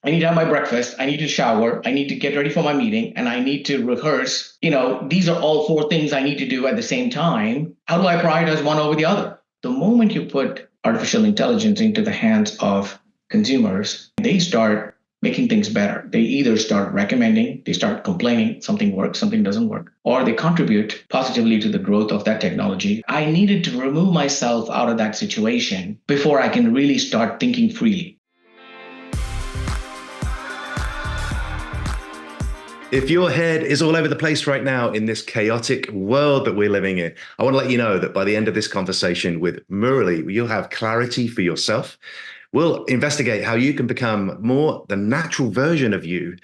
I need to have my breakfast. I need to shower. I need to get ready for my meeting and I need to rehearse. These are all four things I need to do at the same time. How do I prioritize one over the other? The moment you put artificial intelligence into the hands of consumers, they start making things better. They either start recommending, they start complaining, something works, something doesn't work, or they contribute positively to the growth of that technology. I needed to remove myself out of that situation before I can really start thinking freely. If your head is all over the place right now in this chaotic world that we're living in, I want to let you know that by the end of this conversation with Murali, you'll have clarity for yourself. We'll investigate how you can become more the natural version of you.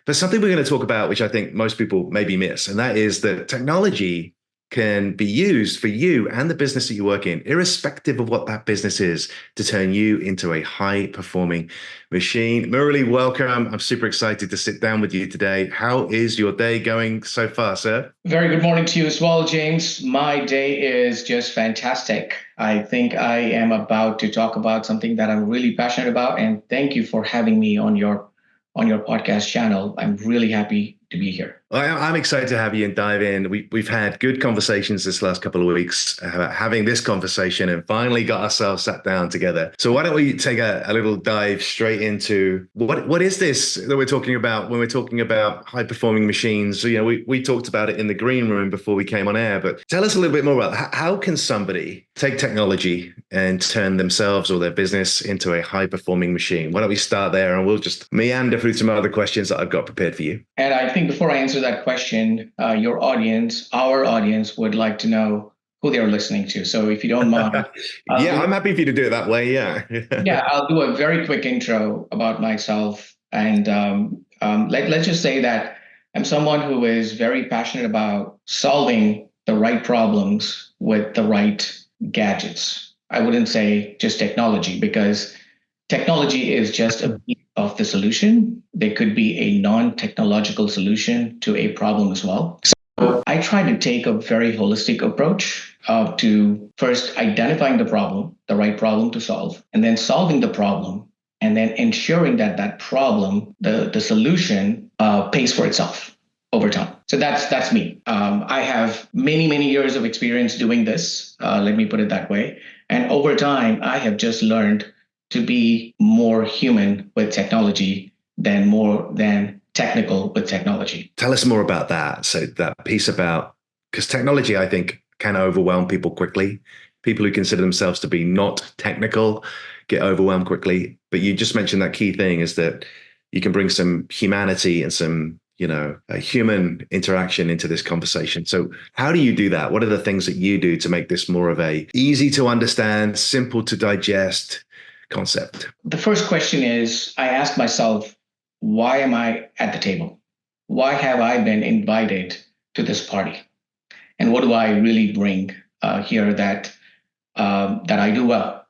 But something we're going to talk about, which I think most people maybe miss, and that is that technology can be used for you and the business that you work in, irrespective of what that business is, to turn you into a high-performing machine. Murali, welcome. I'm super excited to sit down with you today. How is your day going so far, sir? Very good morning to you as well, James. My day is just fantastic. I think I am about to talk about something that I'm really passionate about, and thank you for having me on your podcast channel. I'm really happy to be here. I'm excited to have you and dive in. We've had good conversations this last couple of weeks about having this conversation and finally got ourselves sat down together. So why don't we take a little dive straight into what is this that we're talking about when we're talking about high performing machines? So, we talked about it in the green room before we came on air, but tell us a little bit more about how can somebody take technology and turn themselves or their business into a high performing machine? Why don't we start there and we'll just meander through some other questions that I've got prepared for you. And I think before I answer that question, our audience would like to know who they're listening to. So if you don't mind. I'm happy for you to do it that way. Yeah. Yeah, I'll do a very quick intro about myself. And let's just say that I'm someone who is very passionate about solving the right problems with the right gadgets. I wouldn't say just technology, because technology is just a piece of the solution. There could be a non-technological solution to a problem as well. So I try to take a very holistic approach to first identifying the right problem to solve, and then solving the problem, and then ensuring that that problem, the solution, pays for itself over time. So that's me. I have many years of experience doing this. Let me put it that way. And over time, I have just learned to be more human with technology than more than technical with technology. Tell us more about that. So that piece about, because technology, I think, can overwhelm people quickly. People who consider themselves to be not technical get overwhelmed quickly. But you just mentioned that key thing is that you can bring some humanity and some, a human interaction into this conversation. So how do you do that? What are the things that you do to make this more of a easy to understand, simple to digest concept? The first question is, I ask myself, why am I at the table? Why have I been invited to this party? And what do I really bring here that I do well?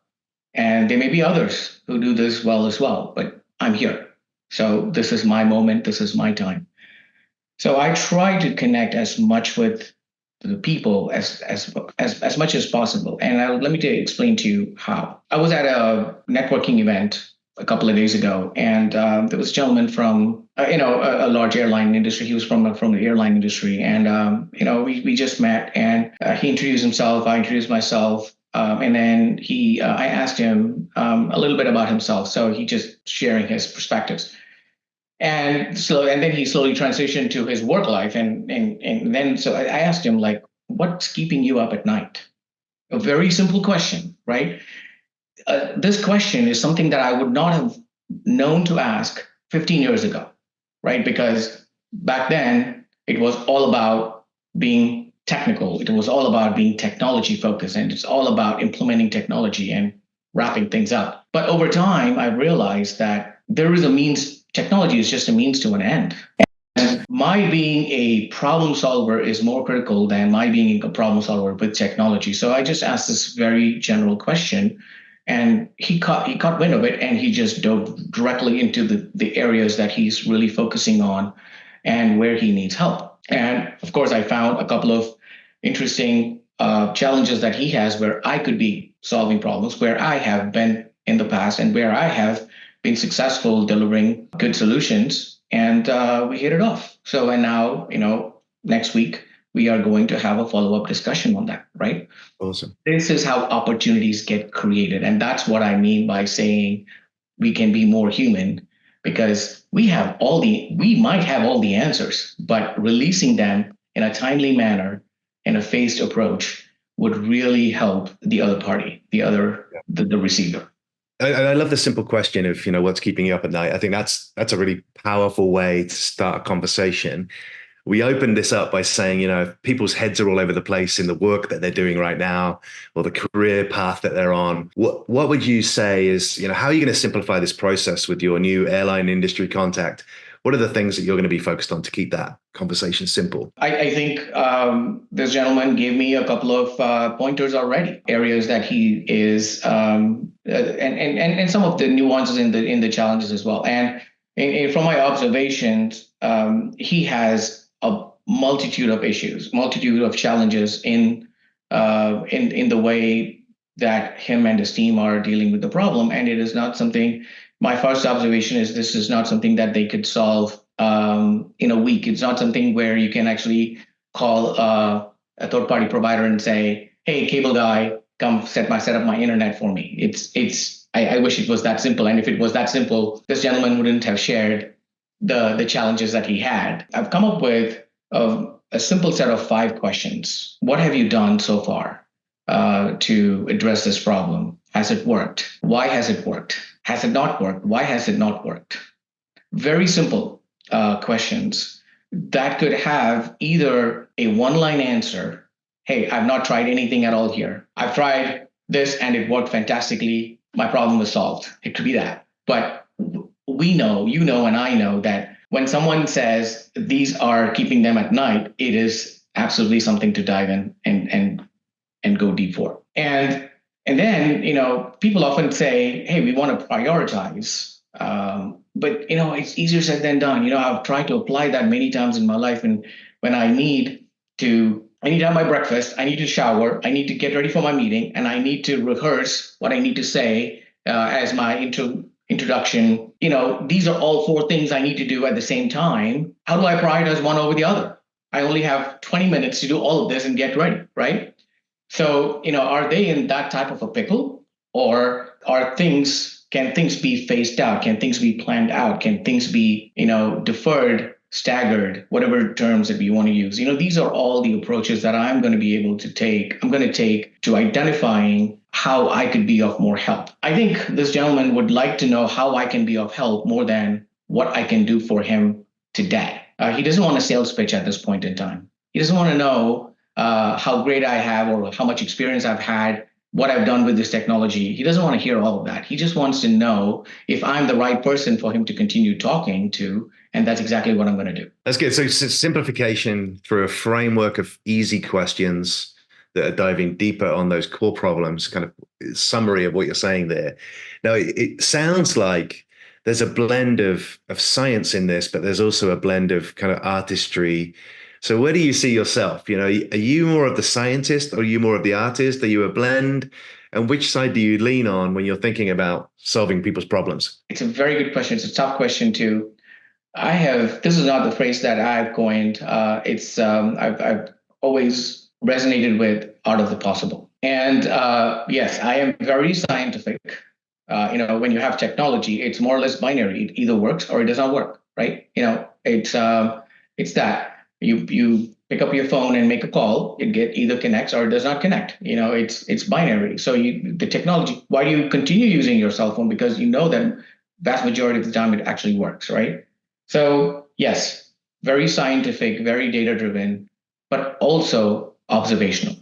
And there may be others who do this well as well, but I'm here. So this is my moment. This is my time. So I try to connect as much with the people as much as possible. And let me explain to you how. I was at a networking event a couple of days ago, and there was a gentleman from a large airline industry. He was from the airline industry, and we just met, and he introduced himself. I introduced myself. And then I asked him a little bit about himself. So he just sharing his perspectives. And then he slowly transitioned to his work life. And then I asked him, like, what's keeping you up at night? A very simple question, right? This question is something that I would not have known to ask 15 years ago, right? Because back then it was all about being technical. It was all about being technology focused, and it's all about implementing technology and wrapping things up. But over time, I realized that there is a means. Technology is just a means to an end. And my being a problem solver is more critical than my being a problem solver with technology. So I just asked this very general question, and he caught wind of it, and he just dove directly into the areas that he's really focusing on and where he needs help. And of course, I found a couple of interesting challenges that he has where I could be solving problems, where I have been in the past, and where I have been successful delivering good solutions, and we hit it off. So, and now, next week we are going to have a follow-up discussion on that, right? Awesome. This is how opportunities get created. And that's what I mean by saying we can be more human, because we might have all the answers, but releasing them in a timely manner, in a phased approach, would really help the other party, the receiver. I love the simple question of, what's keeping you up at night. I think that's a really powerful way to start a conversation. We opened this up by saying, if people's heads are all over the place in the work that they're doing right now, or the career path that they're on. What would you say is, how are you going to simplify this process with your new airline industry contact? What are the things that you're going to be focused on to keep that conversation simple? I think this gentleman gave me a couple of pointers already, areas that he is, and some of the nuances in the challenges as well. And from my observations, he has a multitude of issues, multitude of challenges in the way that him and his team are dealing with the problem. And it is not something. My first observation is this is not something that they could solve in a week. It's not something where you can actually call a third-party provider and say, "Hey, cable guy, come set up my internet for me." I wish it was that simple. And if it was that simple, this gentleman wouldn't have shared the challenges that he had. I've come up with a simple set of 5 questions. What have you done so far to address this problem? Has it worked? Why has it worked? Has it not worked? Why has it not worked? Very simple questions that could have either a one-line answer. Hey, I've not tried anything at all here. I've tried this and it worked fantastically. My problem was solved. It could be that. But we know, and I know that when someone says these are keeping them at night, it is absolutely something to dive in and go deep for. And then, people often say, hey, we want to prioritize. But, it's easier said than done. I've tried to apply that many times in my life. And when I need to have my breakfast, I need to shower, I need to get ready for my meeting, and I need to rehearse what I need to say as my introduction. These are all 4 things I need to do at the same time. How do I prioritize one over the other? I only have 20 minutes to do all of this and get ready, right? So, are they in that type of a pickle, or can things be phased out? Can things be planned out? Can things be, deferred, staggered, whatever terms that we want to use? These are all the approaches that I'm going to take to identifying how I could be of more help. I think this gentleman would like to know how I can be of help more than what I can do for him today. He doesn't want a sales pitch at this point in time. He doesn't want to know how great I have or how much experience I've had, what I've done with this technology. He doesn't want to hear all of that. He just wants to know if I'm the right person for him to continue talking to. And that's exactly what I'm going to do. That's good. So simplification through a framework of easy questions that are diving deeper on those core problems, kind of summary of what you're saying there. Now, it sounds like there's a blend of science in this, but there's also a blend of kind of artistry. So where do you see yourself? Are you more of the scientist, or are you more of the artist? Are you a blend? And which side do you lean on when you're thinking about solving people's problems? It's a very good question. It's a tough question too. This is not the phrase that I've coined. I've always resonated with art of the possible. And yes, I am very scientific. When you have technology, it's more or less binary. It either works or it does not work, right? It's that you pick up your phone and make a call. It either connects or it does not connect. It's binary. So the technology. Why do you continue using your cell phone? Because you know that vast majority of the time it actually works, right? So yes, very scientific, very data driven, but also observational,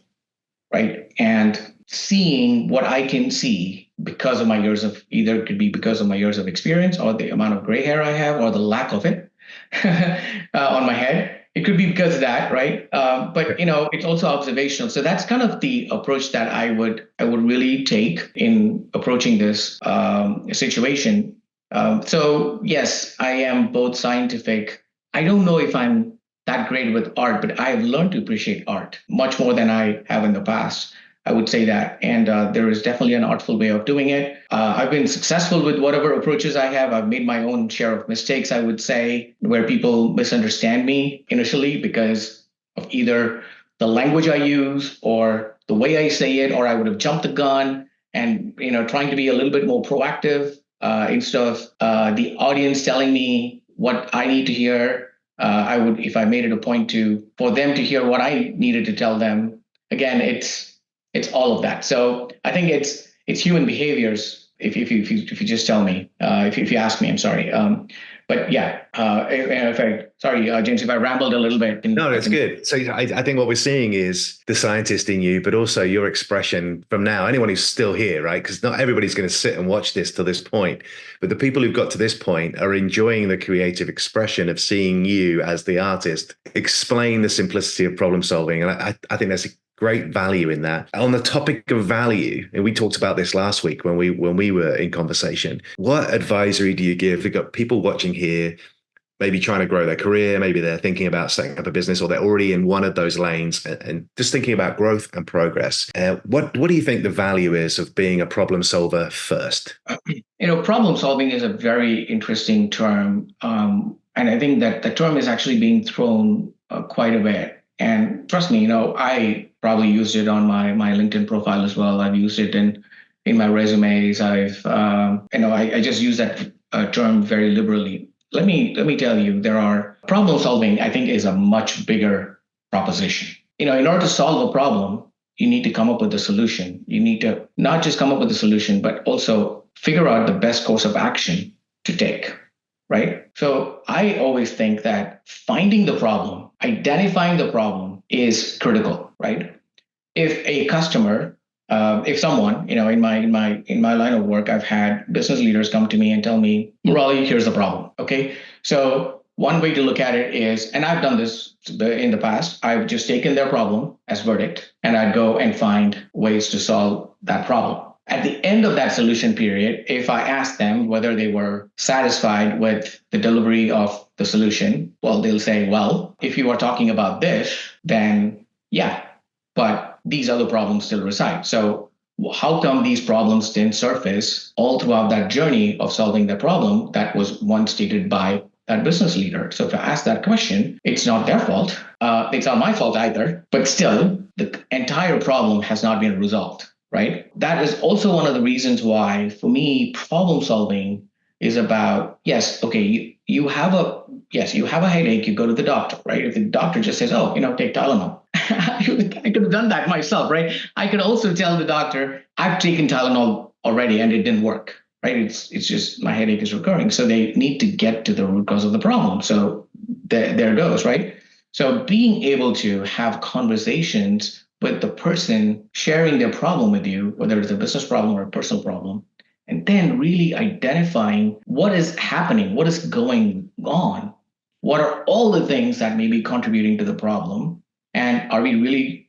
right? And seeing what I can see because of my years of, either it could be because of my years of experience or the amount of gray hair I have or the lack of it on my head. It could be because of that, right? But it's also observational. So that's kind of the approach that I would really take in approaching this situation. So yes, I am both scientific. I don't know if I'm that great with art, but I have learned to appreciate art much more than I have in the past. I would say that. And there is definitely an artful way of doing it. I've been successful with whatever approaches I have. I've made my own share of mistakes, I would say, where people misunderstand me initially because of either the language I use or the way I say it, or I would have jumped the gun and trying to be a little bit more proactive instead of the audience telling me what I need to hear. I would, if I made it a point to for them to hear what I needed to tell them. Again, it's all of that. So I think it's human behaviors. If you just tell me, if you ask me, I'm sorry. But yeah, if I sorry, James, if I rambled a little bit. No, that's good. So I think what we're seeing is the scientist in you, but also your expression from now. Anyone who's still here, right? Because not everybody's going to sit and watch this to this point, but the people who've got to this point are enjoying the creative expression of seeing you as the artist explain the simplicity of problem solving, and I think there's a great value in that. On the topic of value, and we talked about this last week when we were in conversation, what advisory do you give? We've got people watching here, maybe trying to grow their career, maybe they're thinking about setting up a business, or they're already in one of those lanes and just thinking about growth and progress. What do you think the value is of being a problem solver first? Problem solving is a very interesting term. And I think that the term is actually being thrown quite a bit. And trust me, I probably used it on my LinkedIn profile as well. I've used it in my resumes. I just use that term very liberally. Let me tell you, there are problem solving, I think, is a much bigger proposition. In order to solve a problem, you need to come up with a solution. You need to not just come up with a solution, but also figure out the best course of action to take, right? So I always think that finding the problem, identifying the problem is critical, right? If a customer, if someone, in my line of work, I've had business leaders come to me and tell me, Murali, here's the problem. Okay. So one way to look at it is, and I've done this in the past, I've just taken their problem as verdict and I'd go and find ways to solve that problem. At the end of that solution period, if I asked them whether they were satisfied with the delivery of the solution, well, they'll say, well, if you are talking about this, then yeah, but these other problems still reside. So how come these problems didn't surface all throughout that journey of solving the problem that was once stated by that business leader? So if I ask that question, it's not their fault. It's not my fault either, but still the entire problem has not been resolved. Right. That is also one of the reasons why, for me, problem solving is about, yes, okay, you have a headache, you go to the doctor, right? If the doctor just says, oh, take Tylenol, I could have done that myself, right? I could also tell the doctor, I've taken Tylenol already and it didn't work, right? It's just my headache is recurring. So they need to get to the root cause of the problem. So there goes, right? So being able to have conversations with the person sharing their problem with you, whether it's a business problem or a personal problem, and then really identifying what is happening, what is going on, what are all the things that may be contributing to the problem, and are we really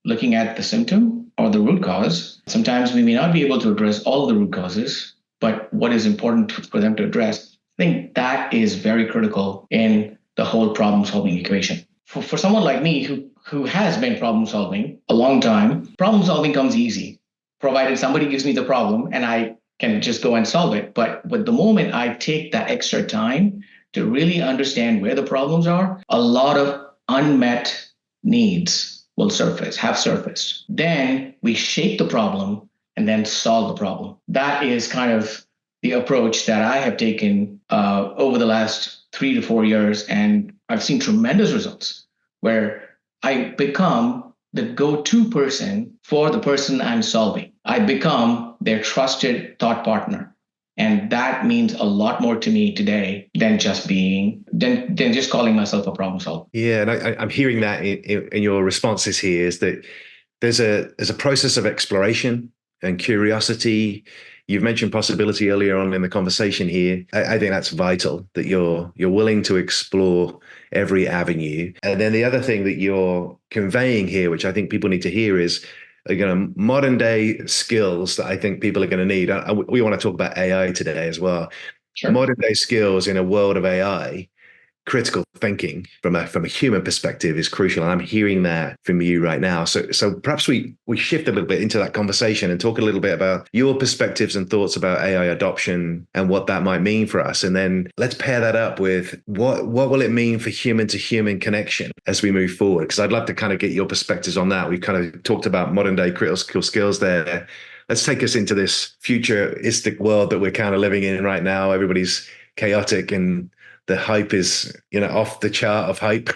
looking at the symptom or the root cause? Sometimes we may not be able to address all of the root causes, but what is important for them to address, I think that is very critical in the whole problem-solving equation. For someone like me who has been problem solving a long time, problem solving comes easy, provided somebody gives me the problem and I can just go and solve it. But the moment I take that extra time to really understand where the problems are, a lot of unmet needs will have surfaced. Then we shape the problem and then solve the problem. That is kind of the approach that I have taken over the last 3 to 4 years. And I've seen tremendous results where I become the go-to person for the person I'm solving. I become their trusted thought partner. And that means a lot more to me today than just calling myself a problem solver. Yeah, and I'm hearing that in your responses here is that there's a process of exploration and curiosity. You've mentioned possibility earlier on in the conversation here. I think that's vital, that you're willing to explore every avenue. And then the other thing that you're conveying here, which I think people need to hear, is modern day skills that I think people are going to need. We want to talk about AI today as well. Sure. Modern day skills in a world of AI critical thinking from a human perspective is crucial. And I'm hearing that from you right now. So perhaps we shift a little bit into that conversation and talk a little bit about your perspectives and thoughts about AI adoption and what that might mean for us. And then let's pair that up with what will it mean for human to human connection as we move forward? Because I'd love to kind of get your perspectives on that. We've kind of talked about modern day critical skills there. Let's take us into this futuristic world that we're kind of living in right now. Everybody's chaotic and the hype is, off the chart of hype.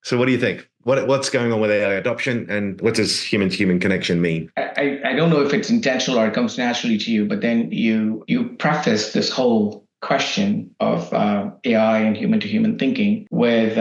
So what do you think? What's going on with AI adoption, and what does human to human connection mean? I don't know if it's intentional or it comes naturally to you, but then you preface this whole question of AI and human to human thinking with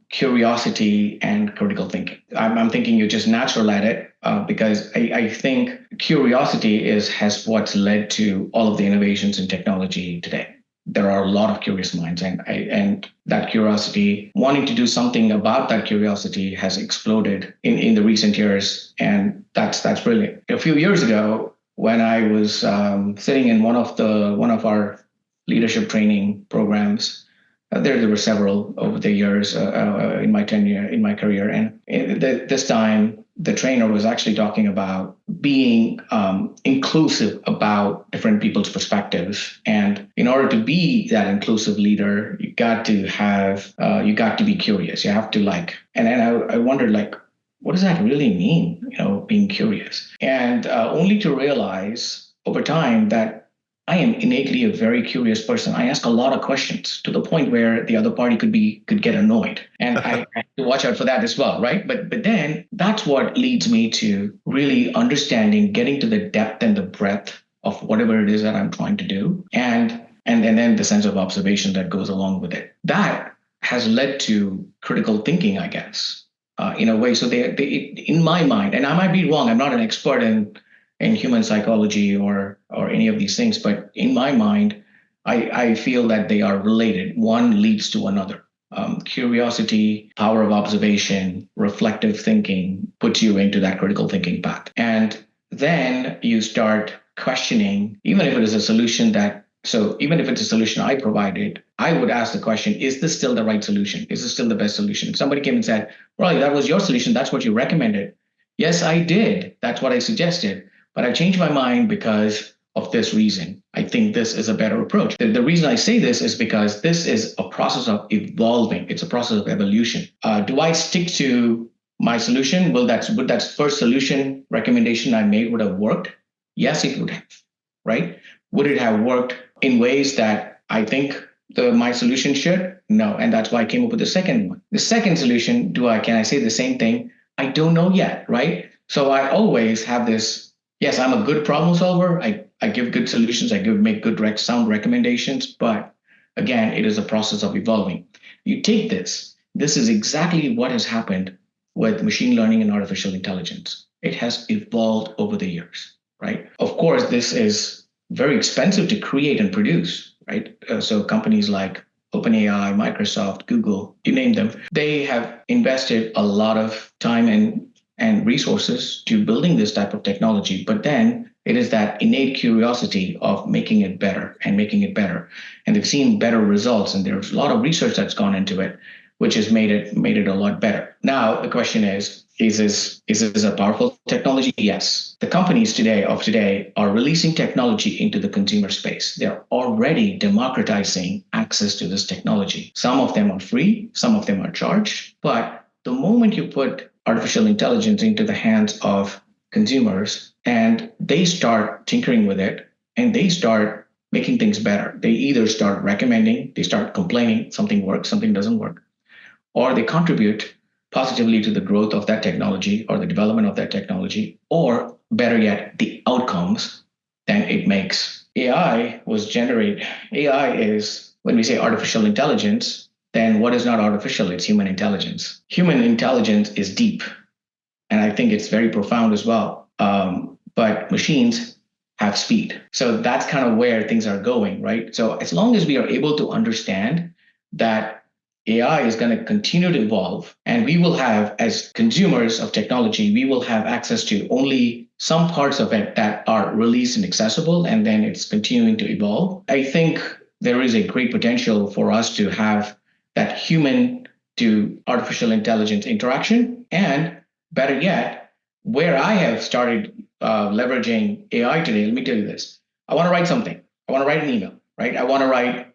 curiosity and critical thinking. I'm thinking you're just natural at it because I think curiosity has what's led to all of the innovations in technology today. There are a lot of curious minds, and that curiosity, wanting to do something about that curiosity, has exploded in the recent years, and that's brilliant. A few years ago, when I was sitting in one of our leadership training programs, there were several over the years in my tenure in my career, and this time the trainer was actually talking about being inclusive about different people's perspectives. And in order to be that inclusive leader, you got to be curious. You have to and then I wondered, what does that really mean? Being curious. And only to realize over time that I am innately a very curious person. I ask a lot of questions to the point where the other party could get annoyed. And I have to watch out for that as well, right? But then that's what leads me to really understanding, getting to the depth and the breadth of whatever it is that I'm trying to do. And then the sense of observation that goes along with it. That has led to critical thinking, I guess, in a way. So they in my mind, and I might be wrong, I'm not an expert in human psychology or any of these things, but in my mind, I feel that they are related. One leads to another. Curiosity, power of observation, reflective thinking puts you into that critical thinking path. And then you start questioning, even if it's a solution I provided, I would ask the question, is this still the right solution? Is this still the best solution? If somebody came and said, well, that was your solution, that's what you recommended. Yes, I did. That's what I suggested. But I changed my mind because of this reason. I think this is a better approach. The reason I say this is because this is a process of evolving. It's a process of evolution. Do I stick to my solution? Would that first solution recommendation I made would have worked? Yes, it would have, right? Would it have worked in ways that I think my solution should? No. And that's why I came up with the second one. The second solution, can I say the same thing? I don't know yet, right? So I always have this. Yes, I'm a good problem solver. I give good solutions. Make good sound recommendations. But again, it is a process of evolving. You take this. This is exactly what has happened with machine learning and artificial intelligence. It has evolved over the years, right? Of course, this is very expensive to create and produce, right? So companies like OpenAI, Microsoft, Google, you name them, they have invested a lot of time and resources to building this type of technology. But then it is that innate curiosity of making it better and making it better. And they've seen better results. And there's a lot of research that's gone into it, which has made it a lot better. Now, the question is this a powerful technology? Yes. The companies today are releasing technology into the consumer space. They're already democratizing access to this technology. Some of them are free, some of them are charged. But the moment you put artificial intelligence into the hands of consumers and they start tinkering with it and they start making things better, they either start recommending, they start complaining, something works, something doesn't work, or they contribute positively to the growth of that technology or the development of that technology, or better yet, the outcomes that it makes. AI is, when we say artificial intelligence, then what is not artificial? It's human intelligence. Human intelligence is deep, and I think it's very profound as well. But machines have speed. So that's kind of where things are going, right? So as long as we are able to understand that AI is going to continue to evolve, and we will have, as consumers of technology, we will have access to only some parts of it that are released and accessible, and then it's continuing to evolve. I think there is a great potential for us to have that human to artificial intelligence interaction. And better yet, where I have started leveraging AI today, let me tell you this. I want to write something. I want to write an email, right? I want to write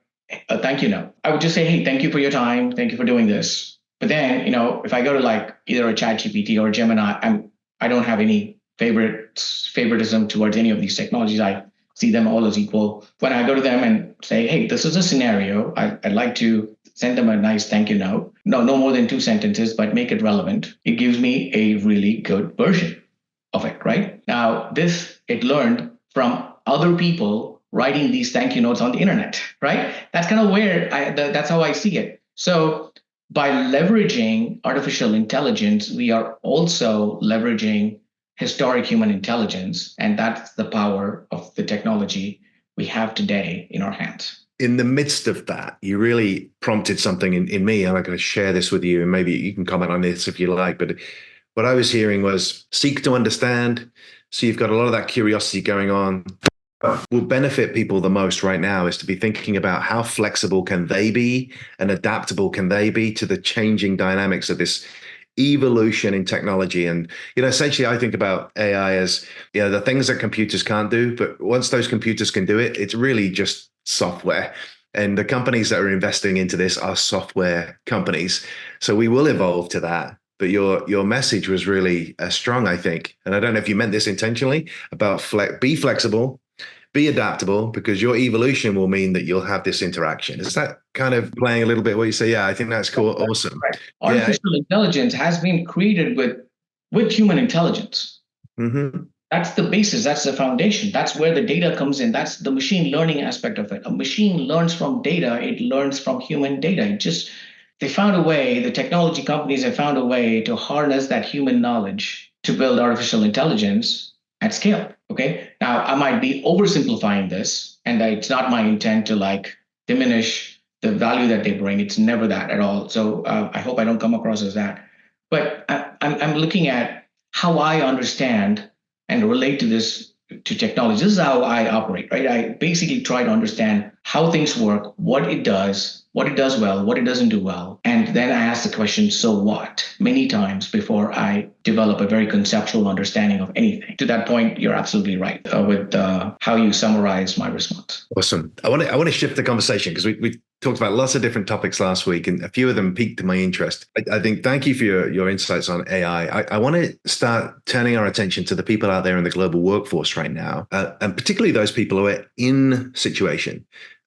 a thank you note. I would just say, hey, thank you for your time. Thank you for doing this. But then, if I go to like either a chat GPT or Gemini, I don't have any favoritism towards any of these technologies. I see them all as equal. When I go to them and say, hey, this is a scenario, I'd like to send them a nice thank you note. No more than 2 sentences, but make it relevant. It gives me a really good version of it, right? Now, it learned from other people writing these thank you notes on the internet, right? That's kind of where that's how I see it. So by leveraging artificial intelligence, we are also leveraging historic human intelligence, and that's the power of the technology we have today in our hands. In the midst of that, you really prompted something in me, and I'm going to share this with you, and maybe you can comment on this if you like. But what I was hearing was seek to understand. So you've got a lot of that curiosity going on. What will benefit people the most right now is to be thinking about how flexible can they be and adaptable can they be to the changing dynamics of this evolution in technology. And, essentially I think about AI as, the things that computers can't do, but once those computers can do it, it's really just software. And the companies that are investing into this are software companies. So we will evolve to that. But your message was really strong, I think. And I don't know if you meant this intentionally about be flexible, be adaptable, because your evolution will mean that you'll have this interaction. Is that kind of playing a little bit what you say? Yeah, I think that's cool. Awesome. Right. Artificial intelligence has been created with human intelligence. Mm-hmm. That's the basis. That's the foundation. That's where the data comes in. That's the machine learning aspect of it. A machine learns from data. It learns from human data. They found a way, the technology companies have found a way to harness that human knowledge to build artificial intelligence at scale. Okay. Now, I might be oversimplifying this, and it's not my intent to diminish the value that they bring. It's never that at all. So I hope I don't come across as that. But I'm looking at how I understand and relate to technology. This is how I operate, right? I basically try to understand how things work, what it does well, what it doesn't do well. And then I ask the question, so what? Many times before I develop a very conceptual understanding of anything. To that point, you're absolutely right with how you summarize my response. Awesome. I want to shift the conversation because we talked about lots of different topics last week, and a few of them piqued my interest. I think thank you for your insights on AI. I want to start turning our attention to the people out there in the global workforce right now, and particularly those people who are in situation.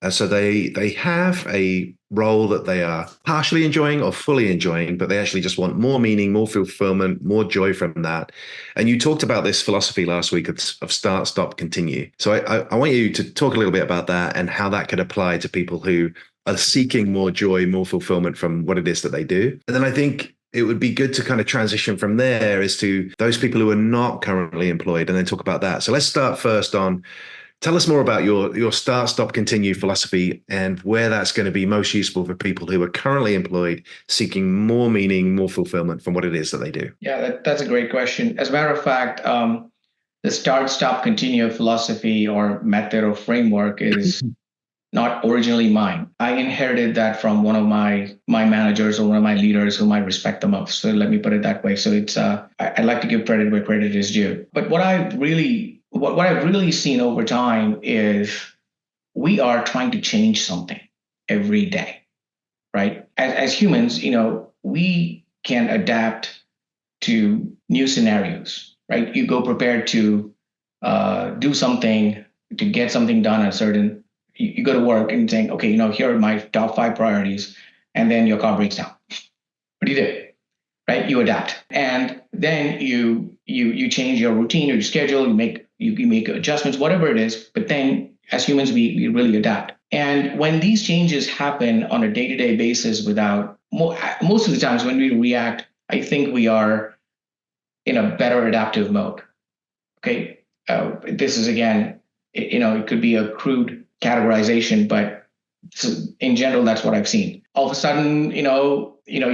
So they have a role that they are partially enjoying or fully enjoying, but they actually just want more meaning, more fulfillment, more joy from that. And you talked about this philosophy last week of start, stop, continue. So I want you to talk a little bit about that and how that could apply to people who are seeking more joy, more fulfillment from what it is that they do. And then I think it would be good to kind of transition from there as to those people who are not currently employed and then talk about that. So let's start first on, tell us more about your start, stop, continue philosophy and where that's going to be most useful for people who are currently employed, seeking more meaning, more fulfillment from what it is that they do. Yeah, that's a great question. As a matter of fact, the start, stop, continue philosophy or method or framework is not originally mine. I inherited that from one of my managers or one of my leaders whom I respect the most. So let me put it that way. So it's I like to give credit where credit is due. But what I've really seen over time is we are trying to change something every day, right? As humans, we can adapt to new scenarios, right? You go prepared to do something, to get something done you go to work and saying, okay, here are my top 5 priorities, and then your car breaks down. What do you do? Right? You adapt, and then you change your routine or your schedule. You make adjustments, whatever it is. But then, as humans, we really adapt. And when these changes happen on a day-to-day basis, most of the times when we react, I think we are in a better adaptive mode. Okay, this is again, it could be a crude categorization, but in general, that's what I've seen. All of a sudden, you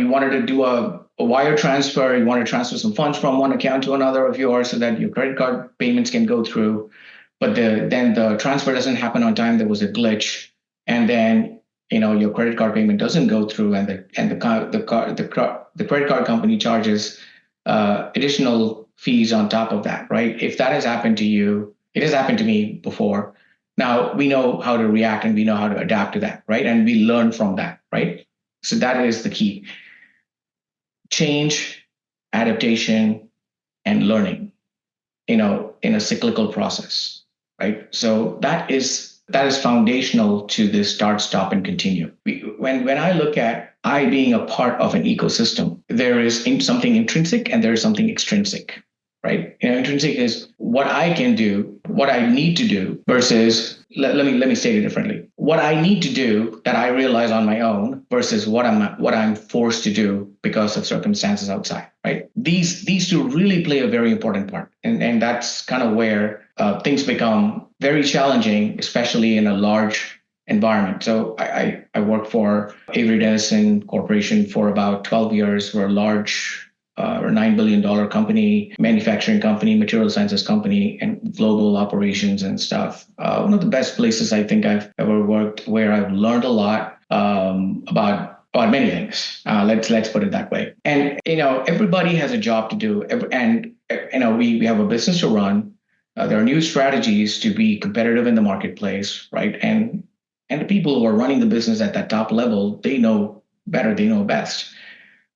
wanted to do a wire transfer, you want to transfer some funds from one account to another of yours so that your credit card payments can go through, but then the transfer doesn't happen on time. There was a glitch, and then your credit card payment doesn't go through, and the credit card company charges additional fees on top of that, right? If that has happened to you, it has happened to me before. Now we know how to react and we know how to adapt to that, right? And we learn from that, right? So that is the key. Change, adaptation, and learning, in a cyclical process, right? So that is foundational to this start, stop, and continue. When I look at I being a part of an ecosystem, there is something intrinsic and there is something extrinsic, right? Intrinsic is what I can do, what I need to do, versus let me state it differently. What I need to do that I realize on my own versus what I'm forced to do because of circumstances outside, right? These two really play a very important part, and that's kind of where things become very challenging, especially in a large environment. So I worked for Avery Dennison Corporation for about 12 years. We're a large or $9 billion company, manufacturing company, material sciences company, and global operations and stuff. One of the best places I think I've ever worked, where I've learned a lot about many things. Let's put it that way. And everybody has a job to do, and we have a business to run. There are new strategies to be competitive in the marketplace, right? And the people who are running the business at that top level, they know better, they know best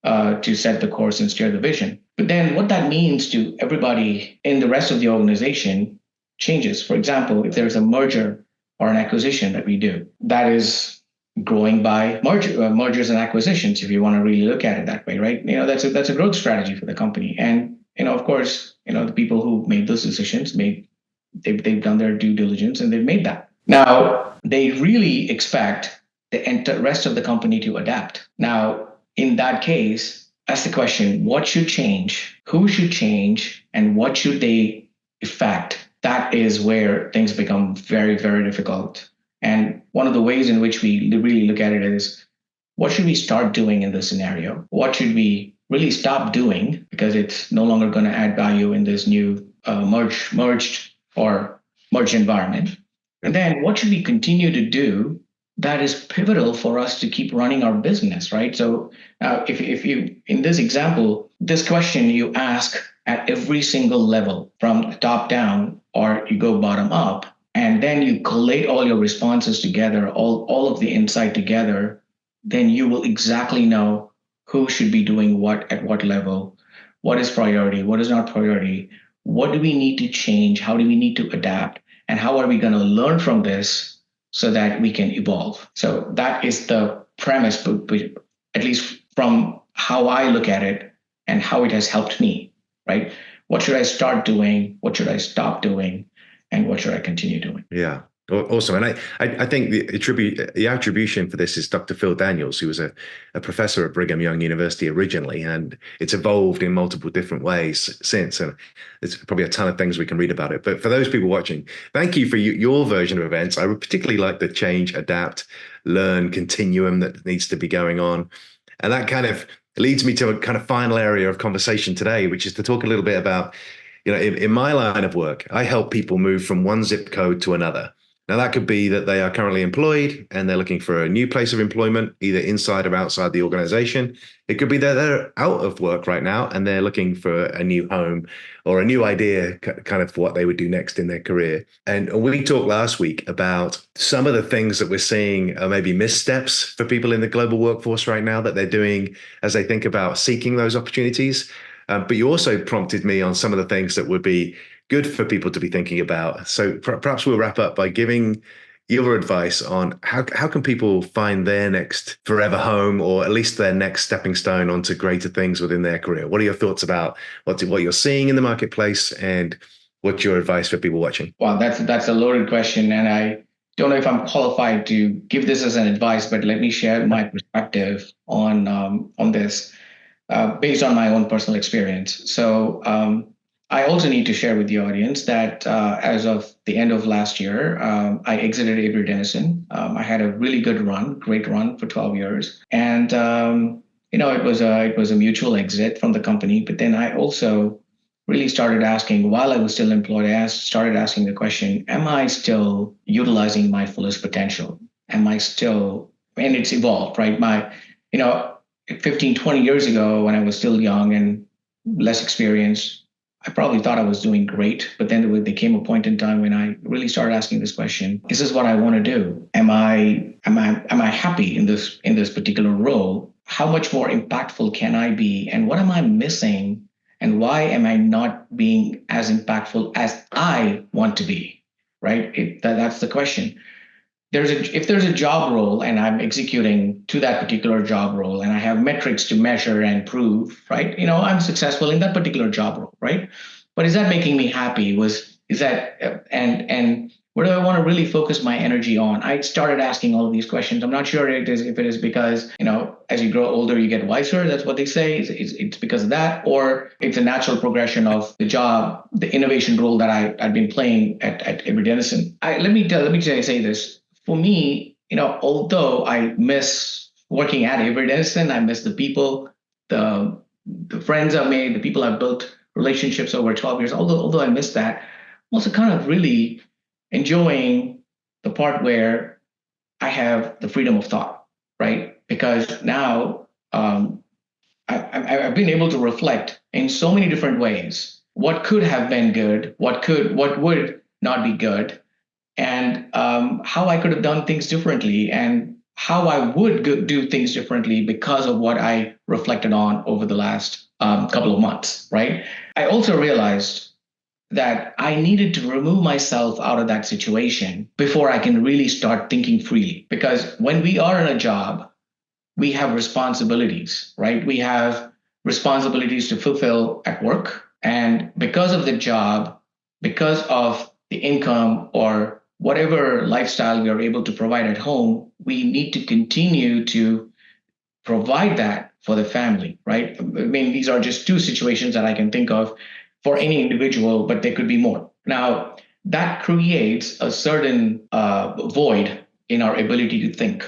to set the course and steer the vision. But then what that means to everybody in the rest of the organization changes. For example, if there's a merger or an acquisition that we do, that is growing by mergers and acquisitions, if you want to really look at it that way, right? That's a growth strategy for the company. And of course, the people who made those decisions they've done their due diligence and they've made that. Now they really expect the rest of the company to adapt. Now, in that case, ask the question, what should change? Who should change? And what should they effect? That is where things become very, very difficult. And one of the ways in which we really look at it is, what should we start doing in this scenario? What should we really stop doing because it's no longer going to add value in this new merged environment? And then what should we continue to do that is pivotal for us to keep running our business, right? So if you, in this example, this question you ask at every single level from top down, or you go bottom up, and then you collate all your responses together, all of the insight together, then you will exactly know who should be doing what at what level, what is priority, what is not priority, what do we need to change, how do we need to adapt, and how are we going to learn from this so that we can evolve. So that is the premise, but at least from how I look at it and how it has helped me, right? What should I start doing? What should I stop doing? And what should I continue doing? Yeah. Awesome. And I think the attribution for this is Dr. Phil Daniels, who was a professor at Brigham Young University originally, and it's evolved in multiple different ways since. And there's probably a ton of things we can read about it. But for those people watching, thank you for your version of events. I would particularly like the change, adapt, learn continuum that needs to be going on. And that kind of leads me to a kind of final area of conversation today, which is to talk a little bit about, in my line of work, I help people move from one zip code to another. Now, that could be that they are currently employed and they're looking for a new place of employment, either inside or outside the organization. It could be that they're out of work right now and they're looking for a new home or a new idea, kind of what they would do next in their career. And we talked last week about some of the things that we're seeing are maybe missteps for people in the global workforce right now that they're doing as they think about seeking those opportunities. But you also prompted me on some of the things that would be good for people to be thinking about. So perhaps we'll wrap up by giving your advice on how can people find their next forever home, or at least their next stepping stone onto greater things within their career. What are your thoughts about what you're seeing in the marketplace, and what's your advice for people watching? Well, that's a loaded question, and I don't know if I'm qualified to give this as an advice, but let me share my perspective on this based on my own personal experience. So I also need to share with the audience that as of the end of last year, I exited Avery Dennison. I had a really great run for 12 years. And, it was a mutual exit from the company. But then I also really started asking, while I was still employed, started asking the question, am I still utilizing my fullest potential? Am I still and it's evolved, right? You know, 15, 20 years ago when I was still young and less experienced, I probably thought I was doing great. But then there came a point in time when I really started asking this question: is this what I want to do? Am I happy in this particular role? How much more impactful can I be? And what am I missing? And why am I not being as impactful as I want to be? Right? That's the question. If there's a job role and I'm executing to that particular job role and I have metrics to measure and prove, right? I'm successful in that particular job role, right? But is that making me happy? Is that and where do I want to really focus my energy on? I started asking all of these questions. I'm not sure if it is because, as you grow older, you get wiser. That's what they say. It's because of that, or it's a natural progression of the job, the innovation role that I've been playing at Avery Dennison. Let me say this. For me, although I miss working at Avery Dennison, I miss the people, the friends I've made, the people I've built relationships over 12 years. Although I miss that, I'm also kind of really enjoying the part where I have the freedom of thought, right? Because now I've been able to reflect in so many different ways what could have been good, what would not be good, and how I could have done things differently, and how I would do things differently because of what I reflected on over the last couple of months, right? I also realized that I needed to remove myself out of that situation before I can really start thinking freely. Because when we are in a job, we have responsibilities, right? We have responsibilities to fulfill at work. And because of the job, because of the income or whatever lifestyle we are able to provide at home, we need to continue to provide that for the family, right? I mean, these are just two situations that I can think of for any individual, but there could be more. Now, that creates a certain void in our ability to think,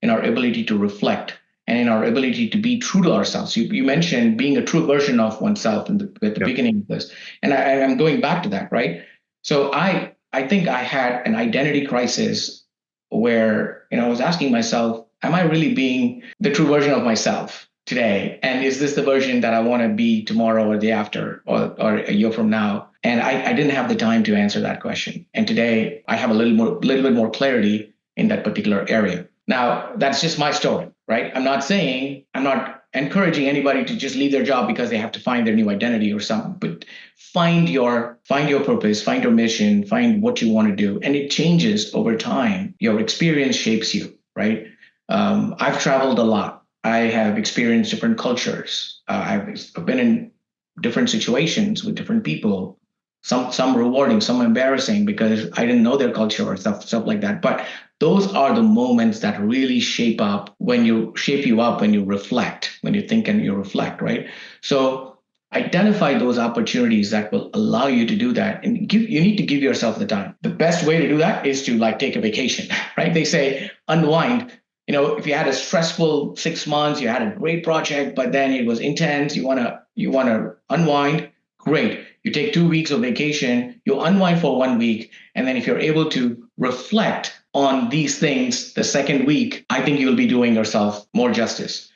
in our ability to reflect, and in our ability to be true to ourselves. You mentioned being a true version of oneself at the beginning of this, and I'm going back to that, right? So I think I had an identity crisis where I was asking myself, am I really being the true version of myself today? And is this the version that I want to be tomorrow or the day after or a year from now? And I didn't have the time to answer that question. And today I have a little bit more clarity in that particular area. Now, that's just my story, right? I'm not encouraging anybody to just leave their job because they have to find their new identity or something, but find your purpose, find your mission, find what you want to do. And it changes over time. Your experience shapes you, right? I've traveled a lot. I have experienced different cultures. I've been in different situations with different people, some rewarding, some embarrassing because I didn't know their culture or stuff like that. But those are the moments that really shape you up when you reflect, when you think and you reflect, right? So identify those opportunities that will allow you to do that, and you need to give yourself the time. The best way to do that is to take a vacation, right? They say unwind. If you had a stressful 6 months, you had a great project, but then it was intense, you wanna unwind, great. You take 2 weeks of vacation, you unwind for 1 week, and then if you're able to reflect on these things the second week, I think you'll be doing yourself more justice.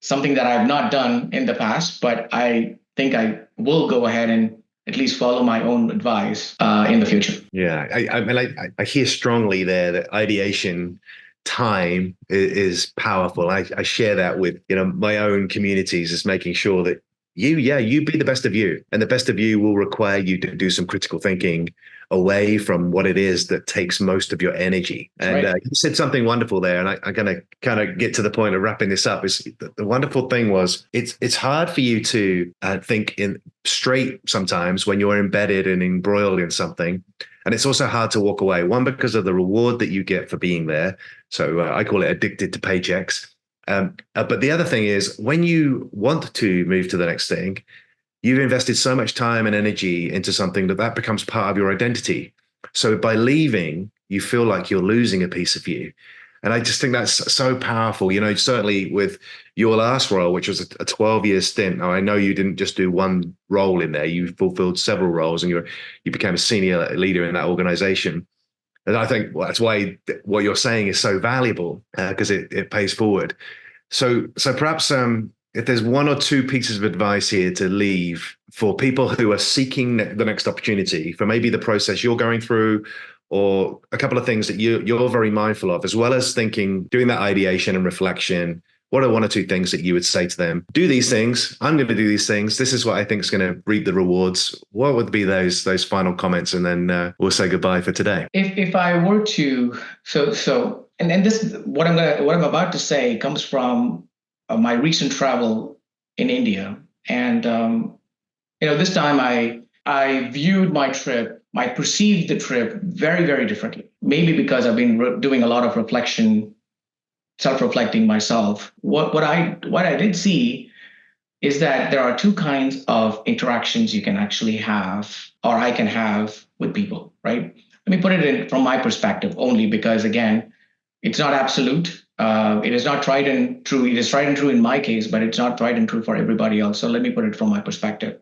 Something that I've not done in the past, but I think I will go ahead and at least follow my own advice in the future. Yeah, I hear strongly there that ideation time is powerful. I share that with my own communities, is making sure that you be the best of you, and the best of you will require you to do some critical thinking away from what it is that takes most of your energy. And right. You said something wonderful there, and I'm going to kind of get to the point of wrapping this up. Is the wonderful thing was it's hard for you to think in straight sometimes when you're embedded and embroiled in something, and it's also hard to walk away. One, because of the reward that you get for being there. So I call it addicted to paychecks. But the other thing is, when you want to move to the next thing, you've invested so much time and energy into something that becomes part of your identity. So by leaving, you feel like you're losing a piece of you. And I just think that's so powerful. Certainly with your last role, which was a 12-year stint. Now, I know you didn't just do one role in there. You fulfilled several roles, and you became a senior leader in that organization. And I think that's why what you're saying is so valuable, because it pays forward. So perhaps if there's one or two pieces of advice here to leave for people who are seeking the next opportunity, for maybe the process you're going through, or a couple of things that you're very mindful of, as well as doing that ideation and reflection. What are one or two things that you would say to them? Do these things. I'm going to do these things. This is what I think is going to reap the rewards. What would be those final comments, and then we'll say goodbye for today. If I were to and this what I'm about to say comes from my recent travel in India, and this time I viewed my trip, I perceived the trip very, very differently. Maybe because I've been doing a lot of reflection, self-reflecting myself. What I did see is that there are two kinds of interactions you can actually have, or I can have with people, right? Let me put it in from my perspective only, because again, it's not absolute. It is not tried and true. It is tried and true in my case, but it's not tried and true for everybody else. So let me put it from my perspective.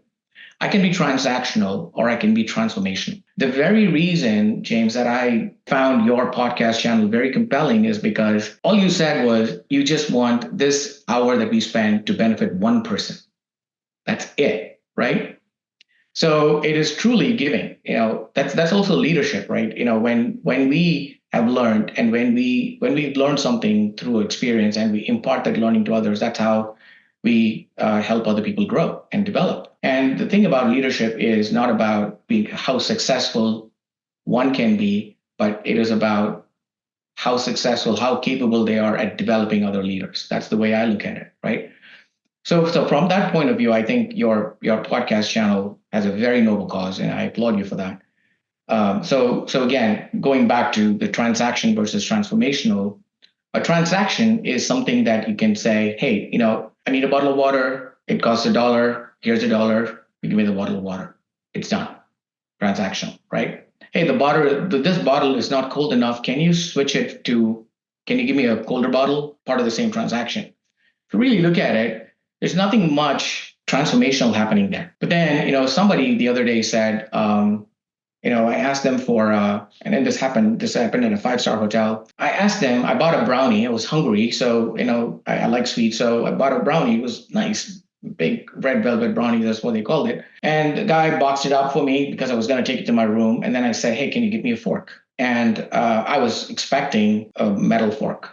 I can be transactional or I can be transformational. The very reason, James, that I found your podcast channel very compelling is because all you said was you just want this hour that we spend to benefit one person. That's it, right? So it is truly giving. That's also leadership, right? When we have learned, and when we've learned something through experience and we impart that learning to others, that's how we help other people grow and develop. And the thing about leadership is not about how successful one can be, but it is about how successful, how capable they are at developing other leaders. That's the way I look at it, right? So from that point of view, I think your podcast channel has a very noble cause, and I applaud you for that. So again, going back to the transaction versus transformational, a transaction is something that you can say, hey, I need a bottle of water. It costs $1. Here's $1. You give me the bottle of water. It's done. Transactional, right? Hey, this bottle is not cold enough. Can you give me a colder bottle? Part of the same transaction. To really look at it, there's nothing much transformational happening there. But then, somebody the other day said, I asked them for, and then this happened at a 5-star hotel. I asked them, I bought a brownie. I was hungry. So, I like sweets. So I bought a brownie. It was nice, big red velvet brownie. That's what they called it. And the guy boxed it up for me because I was going to take it to my room. And then I said, hey, can you give me a fork? And I was expecting a metal fork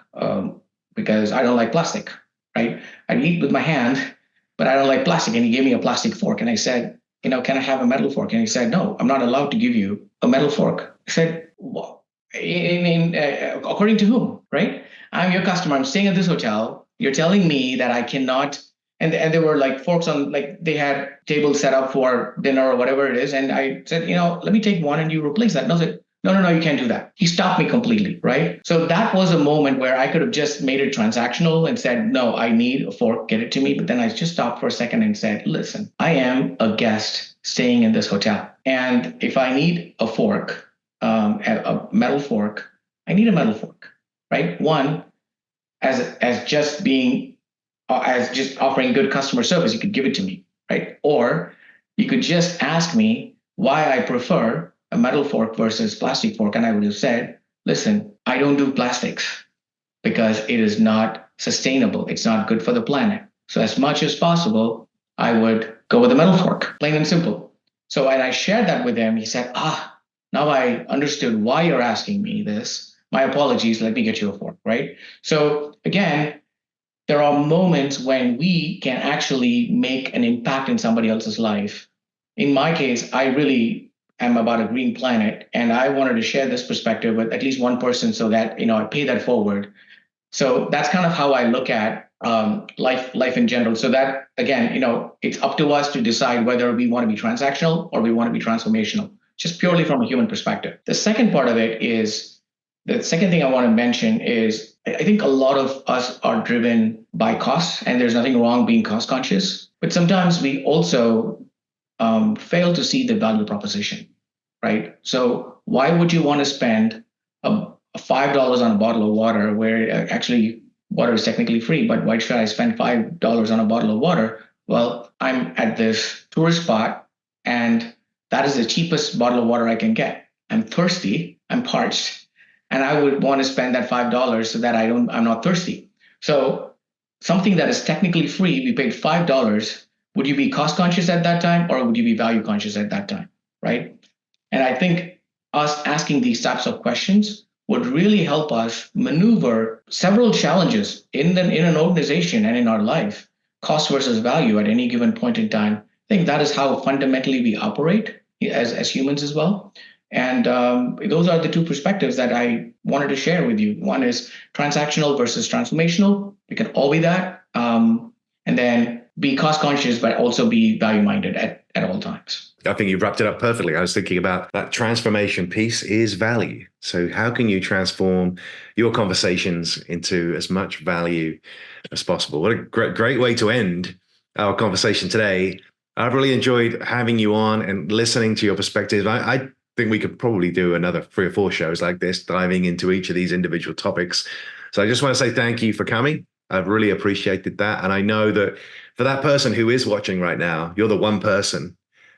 because I don't like plastic, right? I eat with my hand, but I don't like plastic. And he gave me a plastic fork. And I said, can I have a metal fork? And he said, no, I'm not allowed to give you a metal fork. I said, well, according to whom, right? I'm your customer. I'm staying at this hotel. You're telling me that I cannot, and there were like forks on, like they had tables set up for dinner or whatever it is. And I said, let me take one and you replace that. And I said, no, you can't do that. He stopped me completely, right? So that was a moment where I could have just made it transactional and said, no, I need a fork, get it to me. But then I just stopped for a second and said, listen, I am a guest staying in this hotel. And if I need a fork, a metal fork, I need a metal fork, right? One, as just offering good customer service, you could give it to me, right? Or you could just ask me why I prefer a metal fork versus plastic fork. And I would have said, listen, I don't do plastics because it is not sustainable. It's not good for the planet. So as much as possible, I would go with a metal fork, plain and simple. So when I shared that with him, he said, now I understood why you're asking me this. My apologies. Let me get you a fork, right? So again, there are moments when we can actually make an impact in somebody else's life. In my case, I really am about a green planet, and I wanted to share this perspective with at least one person so that I pay that forward. So that's kind of how I look at life in general. So that again, it's up to us to decide whether we want to be transactional or we want to be transformational, just purely from a human perspective. The second part of it is the second thing I want to mention is I think a lot of us are driven by costs, and there's nothing wrong being cost conscious, but sometimes we also fail to see the value proposition, right? So why would you want to spend a $5 on a bottle of water where actually water is technically free, but why should I spend $5 on a bottle of water? Well, I'm at this tourist spot and that is the cheapest bottle of water I can get. I'm thirsty. I'm parched, and I would want to spend that $5 so that I'm not thirsty. So something that is technically free, we paid $5. Would you be cost conscious at that time, or would you be value conscious at that time? Right. And I think us asking these types of questions would really help us maneuver several challenges in an organization and in our life, cost versus value at any given point in time. I think that is how fundamentally we operate as humans as well. And those are the two perspectives that I wanted to share with you. One is transactional versus transformational. We can all be that. And then be cost conscious, but also be value minded at all times. I think you've wrapped it up perfectly. I was thinking about that transformation piece is value. So how can you transform your conversations into as much value as possible? What a great way to end our conversation today. I've really enjoyed having you on and listening to your perspective. I think we could probably do another 3 or 4 shows like this, diving into each of these individual topics. So I just want to say thank you for coming. I've really appreciated that. And I know that for that person who is watching right now, you're the one person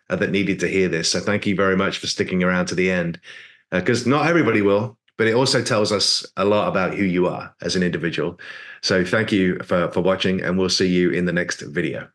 that needed to hear this. So thank you very much for sticking around to the end, because not everybody will, but it also tells us a lot about who you are as an individual. So thank you for watching, and we'll see you in the next video.